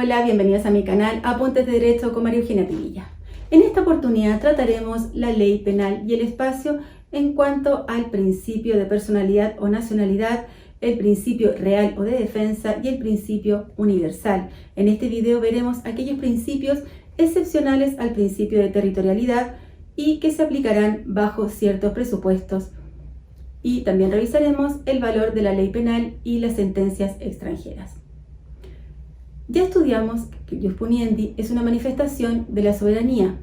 Hola, bienvenidos a mi canal Apuntes de Derecho con María Eugenia Pinilla. En esta oportunidad trataremos la ley penal y el espacio en cuanto al principio de personalidad o nacionalidad, el principio real o de defensa y el principio universal. En este video veremos aquellos principios excepcionales al principio de territorialidad y que se aplicarán bajo ciertos presupuestos. Y también revisaremos el valor de la ley penal y las sentencias extranjeras. Ya estudiamos que el ius puniendi es una manifestación de la soberanía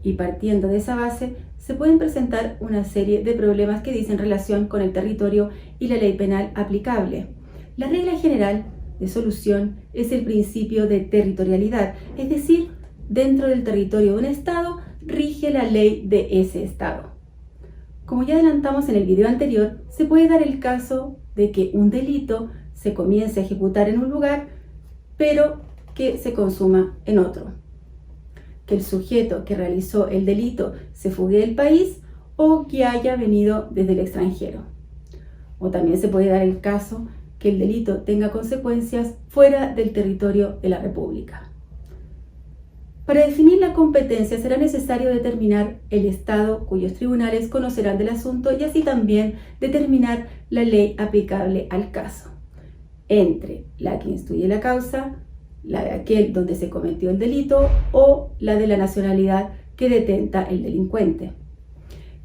y partiendo de esa base se pueden presentar una serie de problemas que dicen relación con el territorio y la ley penal aplicable. La regla general de solución es el principio de territorialidad, es decir, dentro del territorio de un estado rige la ley de ese estado. Como ya adelantamos en el video anterior, se puede dar el caso de que un delito se comience a ejecutar en un lugar pero que se consuma en otro, que el sujeto que realizó el delito se fugue del país o que haya venido desde el extranjero. O también se puede dar el caso que el delito tenga consecuencias fuera del territorio de la República. Para definir la competencia será necesario determinar el estado cuyos tribunales conocerán del asunto y así también determinar la ley aplicable al caso, entre la que instruye la causa, la de aquel donde se cometió el delito o la de la nacionalidad que detenta el delincuente.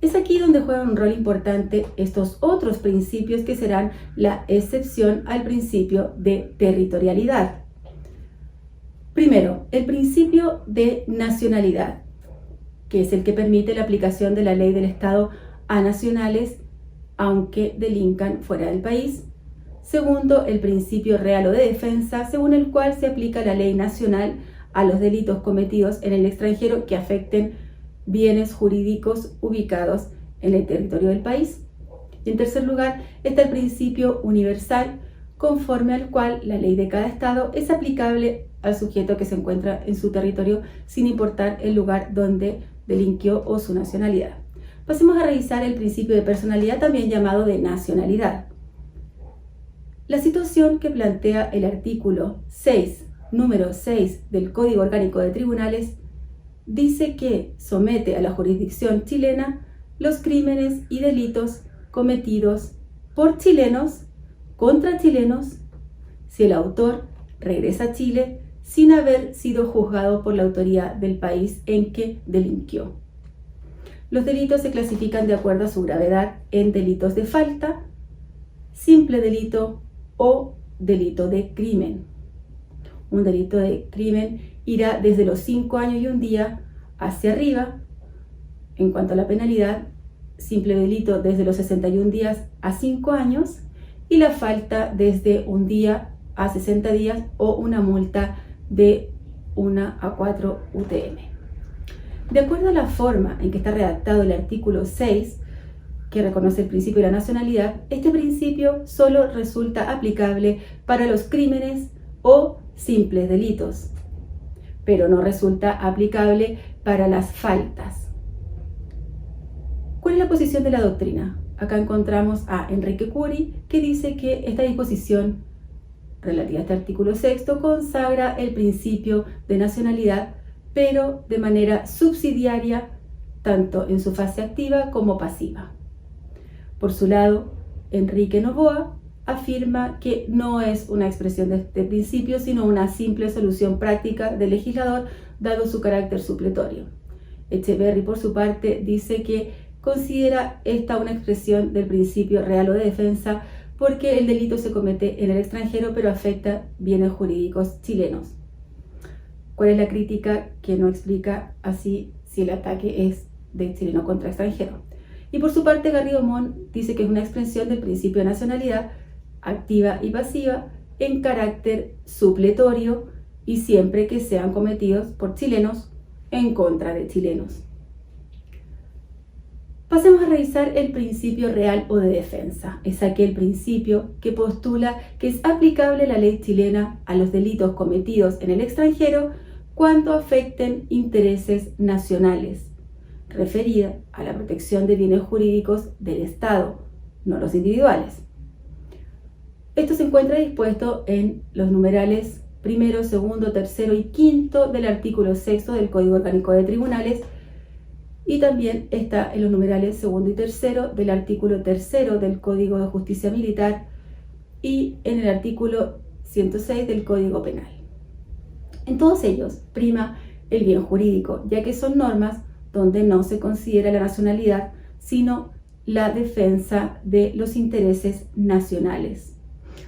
Es aquí donde juegan un rol importante estos otros principios que serán la excepción al principio de territorialidad. Primero, el principio de nacionalidad, que es el que permite la aplicación de la ley del Estado a nacionales aunque delincan fuera del país. Segundo, el principio real o de defensa, según el cual se aplica la ley nacional a los delitos cometidos en el extranjero que afecten bienes jurídicos ubicados en el territorio del país. Y en tercer lugar, está el principio universal, conforme al cual la ley de cada estado es aplicable al sujeto que se encuentra en su territorio sin importar el lugar donde delinquió o su nacionalidad. Pasemos a revisar el principio de personalidad, también llamado de nacionalidad. La situación que plantea el artículo 6, número 6 del Código Orgánico de Tribunales dice que somete a la jurisdicción chilena los crímenes y delitos cometidos por chilenos contra chilenos si el autor regresa a Chile sin haber sido juzgado por la autoridad del país en que delinquió. Los delitos se clasifican de acuerdo a su gravedad en delitos de falta, simple delito o delito de crimen. Un delito de crimen irá desde los 5 años y un día hacia arriba. En cuanto a la penalidad, simple delito desde los 61 días a 5 años y la falta desde un día a 60 días o una multa de 1 a 4 UTM. De acuerdo a la forma en que está redactado el artículo 6, que reconoce el principio de la nacionalidad, este principio solo resulta aplicable para los crímenes o simples delitos, pero no resulta aplicable para las faltas. ¿Cuál es la posición de la doctrina? Acá encontramos a Enrique Curi, que dice que esta disposición relativa a este artículo 6 consagra el principio de nacionalidad, pero de manera subsidiaria, tanto en su fase activa como pasiva. Por su lado, Enrique Novoa afirma que no es una expresión de este principio, sino una simple solución práctica del legislador, dado su carácter supletorio. Echeverry, por su parte, dice que considera esta una expresión del principio real o de defensa porque el delito se comete en el extranjero, pero afecta bienes jurídicos chilenos. ¿Cuál es la crítica que no explica así si el ataque es de chileno contra extranjero? Y por su parte, Garrido Mon dice que es una expresión del principio de nacionalidad activa y pasiva en carácter supletorio y siempre que sean cometidos por chilenos en contra de chilenos. Pasemos a revisar el principio real o de defensa. Es aquel principio que postula que es aplicable la ley chilena a los delitos cometidos en el extranjero cuando afecten intereses nacionales, referida a la protección de bienes jurídicos del Estado, no los individuales. Esto se encuentra dispuesto en los numerales primero, segundo, tercero y quinto del artículo 6 del Código Orgánico de Tribunales, y también está en los numerales segundo y tercero del artículo 3 del Código de Justicia Militar y en el artículo 106 del Código Penal. En todos ellos prima el bien jurídico, ya que son normas donde no se considera la nacionalidad, sino la defensa de los intereses nacionales.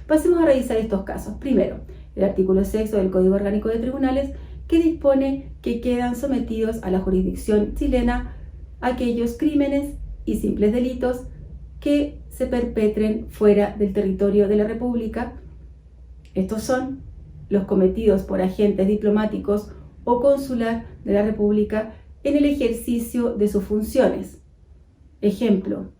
Pasemos a revisar estos casos. Primero, el artículo 6 del Código Orgánico de Tribunales, que dispone que quedan sometidos a la jurisdicción chilena aquellos crímenes y simples delitos que se perpetren fuera del territorio de la República. Estos son los cometidos por agentes diplomáticos o consular de la República en el ejercicio de sus funciones. Ejemplo,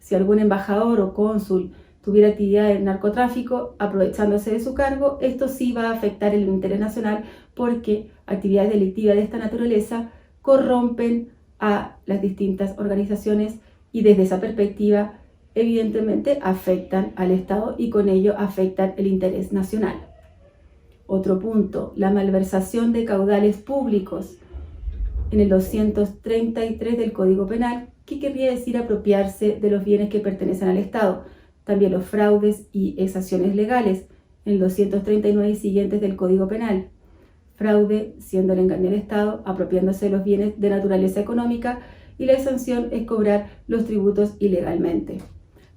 si algún embajador o cónsul tuviera actividad de narcotráfico aprovechándose de su cargo, esto sí va a afectar el interés nacional porque actividades delictivas de esta naturaleza corrompen a las distintas organizaciones y desde esa perspectiva evidentemente afectan al Estado y con ello afectan el interés nacional. Otro punto, la malversación de caudales públicos en el 233 del Código Penal, que querría decir apropiarse de los bienes que pertenecen al Estado. También los fraudes y exacciones legales en el 239 y siguientes del Código Penal. Fraude siendo el engaño al Estado, apropiándose de los bienes de naturaleza económica, y la exención es cobrar los tributos ilegalmente.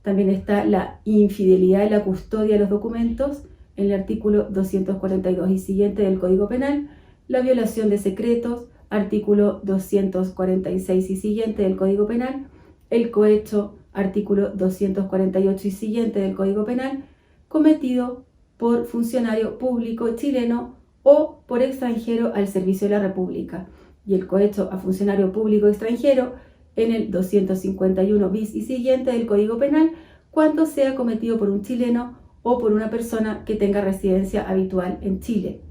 También está la infidelidad en la custodia de los documentos en el artículo 242 y siguiente del Código Penal, la violación de secretos, artículo 246 y siguiente del Código Penal, el cohecho, artículo 248 y siguiente del Código Penal, cometido por funcionario público chileno o por extranjero al servicio de la República, y el cohecho a funcionario público extranjero en el 251 bis y siguiente del Código Penal, cuando sea cometido por un chileno o por una persona que tenga residencia habitual en Chile.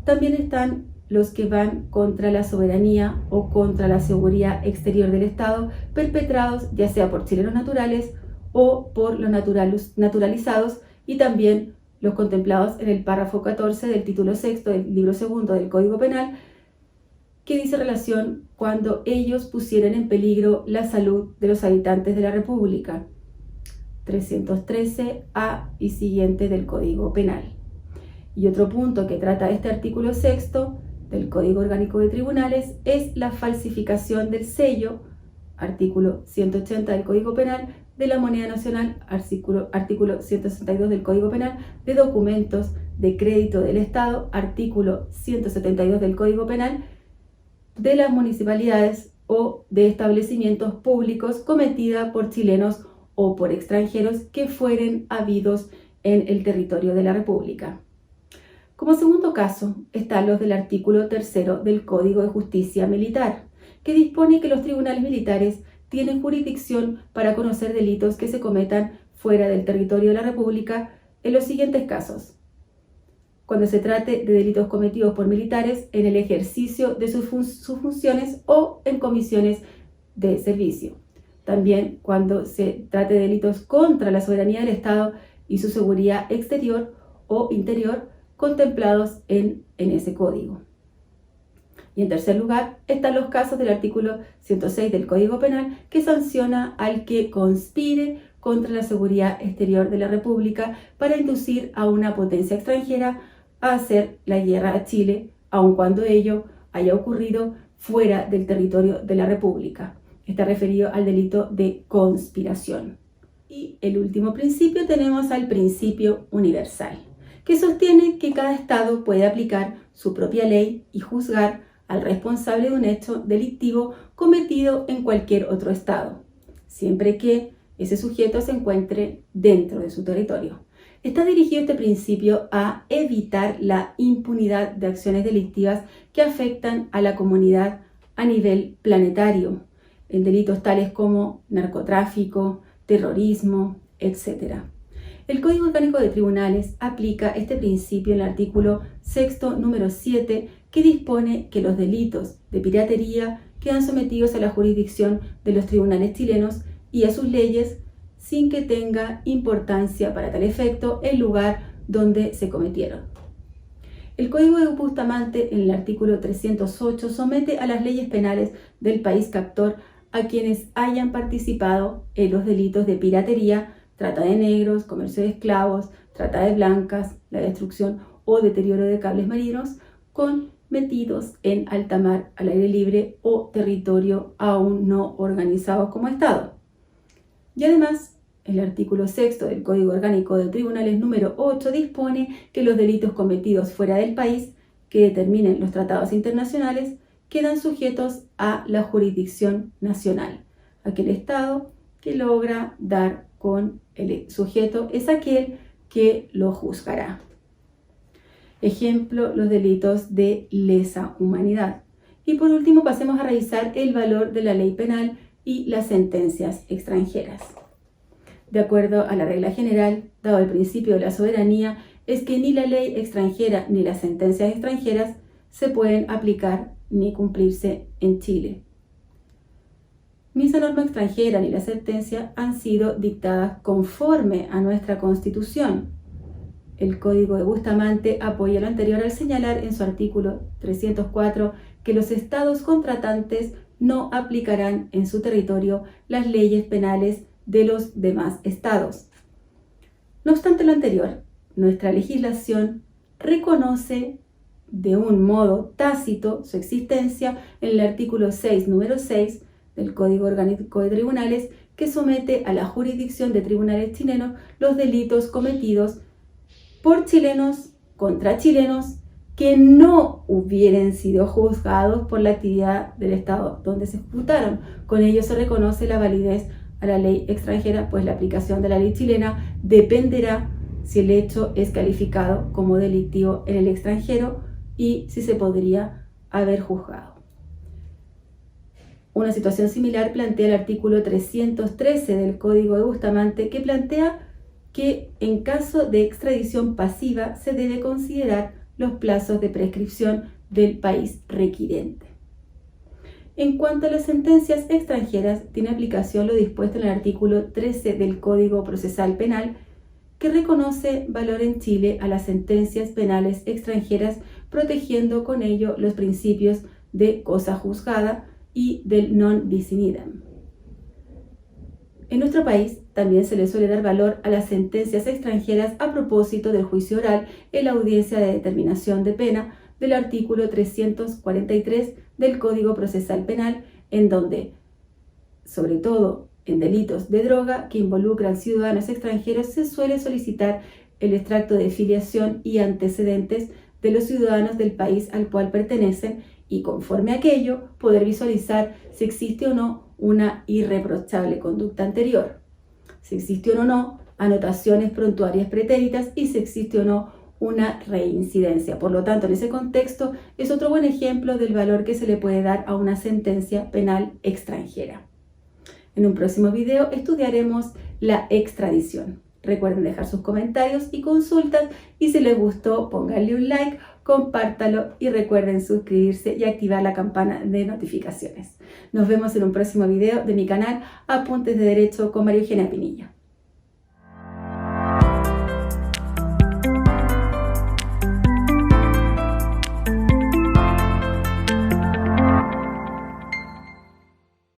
También están los que van contra la soberanía o contra la seguridad exterior del Estado, perpetrados ya sea por chilenos naturales o por los naturalizados, y también los contemplados en el párrafo 14 del título 6 del libro 2 del Código Penal, que dice relación cuando ellos pusieran en peligro la salud de los habitantes de la República. 313 A y siguiente del Código Penal. Y otro punto que trata este artículo 6 del Código Orgánico de Tribunales es la falsificación del sello, artículo 180 del Código Penal, de la moneda nacional, artículo 162 del Código Penal, de documentos de crédito del Estado, artículo 172 del Código Penal, de las municipalidades o de establecimientos públicos cometida por chilenos o por extranjeros que fueren habidos en el territorio de la República. Como segundo caso están los del artículo 3 del Código de Justicia Militar, que dispone que los tribunales militares tienen jurisdicción para conocer delitos que se cometan fuera del territorio de la República en los siguientes casos: cuando se trate de delitos cometidos por militares en el ejercicio de sus funciones o en comisiones de servicio. También cuando se trate de delitos contra la soberanía del Estado y su seguridad exterior o interior contemplados en ese código. Y en tercer lugar están los casos del artículo 106 del Código Penal, que sanciona al que conspire contra la seguridad exterior de la República para inducir a una potencia extranjera a hacer la guerra a Chile, aun cuando ello haya ocurrido fuera del territorio de la República. Está referido al delito de conspiración. Y el último principio tenemos al principio universal, que sostiene que cada Estado puede aplicar su propia ley y juzgar al responsable de un hecho delictivo cometido en cualquier otro Estado, siempre que ese sujeto se encuentre dentro de su territorio. Está dirigido este principio a evitar la impunidad de acciones delictivas que afectan a la comunidad a nivel planetario, en delitos tales como narcotráfico, terrorismo, etc. El Código Orgánico de Tribunales aplica este principio en el artículo 6, número 7, que dispone que los delitos de piratería quedan sometidos a la jurisdicción de los tribunales chilenos y a sus leyes, sin que tenga importancia para tal efecto el lugar donde se cometieron. El Código de Bustamante, en el artículo 308, somete a las leyes penales del país captor a quienes hayan participado en los delitos de piratería, trata de negros, comercio de esclavos, trata de blancas, la destrucción o deterioro de cables marinos, cometidos en alta mar, al aire libre o territorio aún no organizado como Estado. Y además, el artículo 6 del Código Orgánico de Tribunales número 8 dispone que los delitos cometidos fuera del país que determinen los tratados internacionales quedan sujetos a la jurisdicción nacional. Aquel Estado que logra dar con el sujeto es aquel que lo juzgará. Ejemplo, los delitos de lesa humanidad. Y por último, pasemos a revisar el valor de la ley penal y las sentencias extranjeras. De acuerdo a la regla general, dado el principio de la soberanía, es que ni la ley extranjera ni las sentencias extranjeras se pueden aplicar ni cumplirse en Chile. Ni esa norma extranjera ni la sentencia han sido dictadas conforme a nuestra Constitución. El Código de Bustamante apoya lo anterior al señalar en su artículo 304 que los estados contratantes no aplicarán en su territorio las leyes penales de los demás estados. No obstante lo anterior, nuestra legislación reconoce de un modo tácito su existencia en el artículo 6, número 6 del Código Orgánico de Tribunales, que somete a la jurisdicción de tribunales chilenos los delitos cometidos por chilenos contra chilenos que no hubieran sido juzgados por la actividad del Estado donde se ejecutaron. Con ello se reconoce la validez a la ley extranjera, pues la aplicación de la ley chilena dependerá si el hecho es calificado como delictivo en el extranjero y si se podría haber juzgado. Una situación similar plantea el artículo 313 del Código de Bustamante, que plantea que en caso de extradición pasiva se debe considerar los plazos de prescripción del país requirente. En cuanto a las sentencias extranjeras, tiene aplicación lo dispuesto en el artículo 13 del Código Procesal Penal, que reconoce valor en Chile a las sentencias penales extranjeras, protegiendo con ello los principios de cosa juzgada y del non bis in idem. En nuestro país también se le suele dar valor a las sentencias extranjeras a propósito del juicio oral en la audiencia de determinación de pena del artículo 343 del Código Procesal Penal, en donde, sobre todo en delitos de droga que involucran ciudadanos extranjeros, se suele solicitar el extracto de filiación y antecedentes de los ciudadanos del país al cual pertenecen y, conforme a aquello, poder visualizar si existe o no una irreprochable conducta anterior, si existe o no anotaciones prontuarias pretéritas y si existe o no una reincidencia. Por lo tanto, en ese contexto es otro buen ejemplo del valor que se le puede dar a una sentencia penal extranjera. En un próximo video estudiaremos la extradición. Recuerden dejar sus comentarios y consultas y si les gustó pónganle un like, compártalo y recuerden suscribirse y activar la campana de notificaciones. Nos vemos en un próximo video de mi canal Apuntes de Derecho con María Eugenia Pinilla.